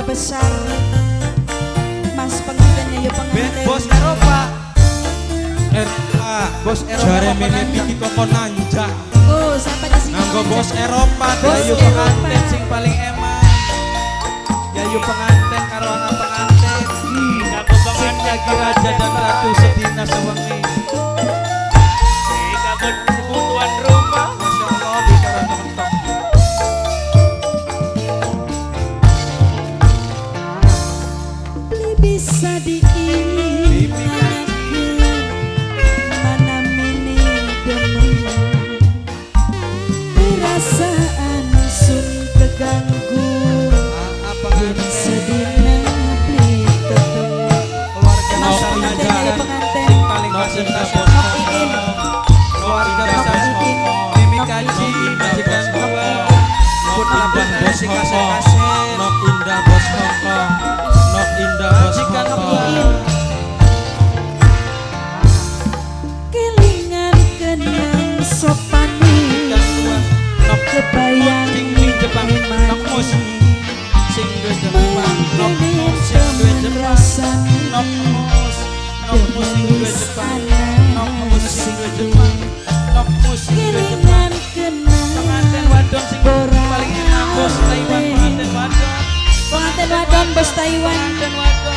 keluarga besar Mas pengantinnya ya pengantin Bos Eropa Bos Eropa jare meme piki koko nanjak sampai di sini nganggo bos Eropa Yayu pengantin sing paling eman Yayu pengantin karo anak pengantin sing lagi raja dan ratu sedina sewengi kabut tuan rumah Masya Allah bicara mentok bisa diingatkan mana mini demen perasaan sun keganggu yang sedina beli ketemu keluarga Mas besar pengantin ya pengantin sing paling presentasi keluarga besar Mimi Kaji majikan gua pun lapor si kasih-kasih nok indah bos Hongkong nok indah bos majikan Hongkong gua kelingan kenang sopani nok kebayang sing di Jepang nok mus sing di Jepang nok mus sing di Jepang nok mus sing di Jepang nok mus sing di Jepang nok mus sing di Jepang kelingan kenang pengantin wadon sing paling enak bos Taiwan pengantin wadon bos Taiwan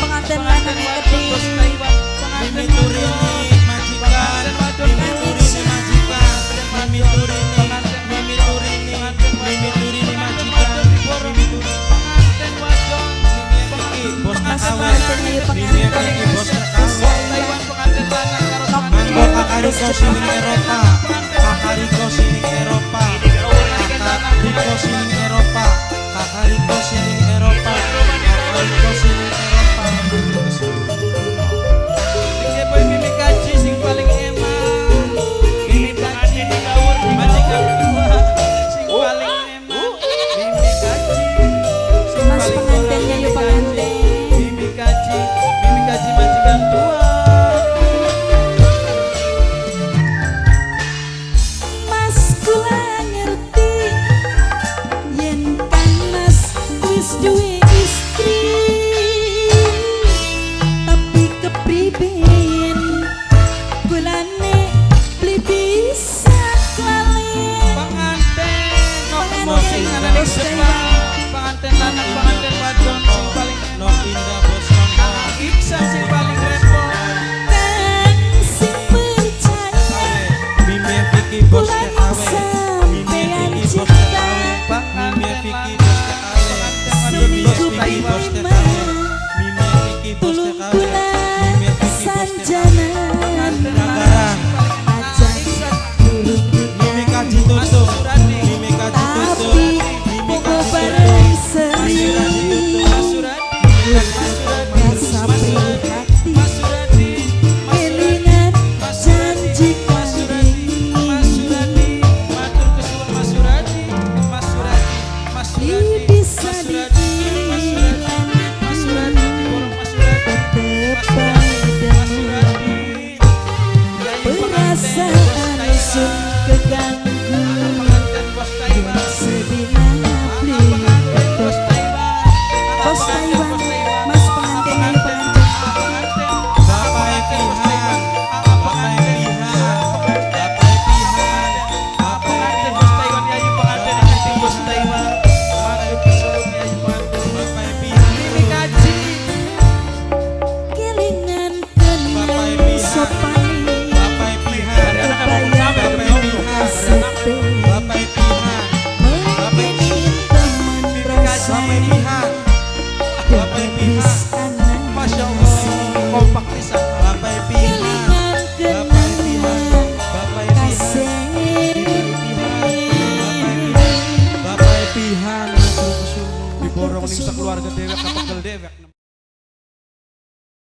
pengantin lanang yang gede bos Taiwan Mimi turini majikan Mimi turini majikan Mimi turini Mimi turini Mimi turini majikan Mimi turini pengantin wadon bos Mas Nakawe pengantin ya Mimi pengantin bos Nakawe Taiwan pengantin lanang karo Manggo kakariko sining Eropa kakariko sining Eropa kakariko sining Eropa kakariko sining Eropa kakariko sining Eropa Sing boy Mimi Kaji sing paling eman Mimi Kaji majikan gua sing paling eman Mimi Kaji sing Mas paling pengantinnya ya pengantin Mimi Kaji majikan gua Mas kula ngerti yen kan Mas wis duwe istri tapi kepriben kulane beli bisa kelalen pengantin nok Pengantin sing bos anak Taiwan. Jepang pengantin lanang pengantin wadon sing paling nok indah bos Hongkong Iksan sing paling repot kan sing percaya Mimi Vicky bos kulane Tekawe Mimi sampean Vicky bos cinta Tekawe Mimi pengantin Vicky lanang bos Tekawe sing Mimi Vicky bos kuterima Tekawe Mimi Vicky bos tulung Tekawe kula Mimi Vicky bos Tekawe sanjana Nagaran aja durung Mimi Kaji tutup Mimi Kaji tutup tapi Mimi kok Kaji bareng tutup seri Mas Suradi rasa prihatin Mas Suradi kelingan janji Mas Suradi matur kesuwun Mas Suradi Mas Suradi Mas Suradi bisa Mas Suradi Mas Suradi borong Mas Suradi Mas Suradi perasaan sun keganggu pengantin bos Taiwan sedina beli bos Taiwan bos Taiwan Mas pengantinnya ya pengantin Bapak Epihan Bapak Epihan Bapak Epihan Bapak pengantin bos Taiwan Yayu pengantin pengantin bos Taiwan matur kesuwun Yayu pengantin Bapak Epihan Mimi Kaji kelingan Bapak kenang Epihan sopani Bapak Epihan kebayang Bapak Epihan sepe Bapak Epihan mungkin temen Bapak rasa Epihan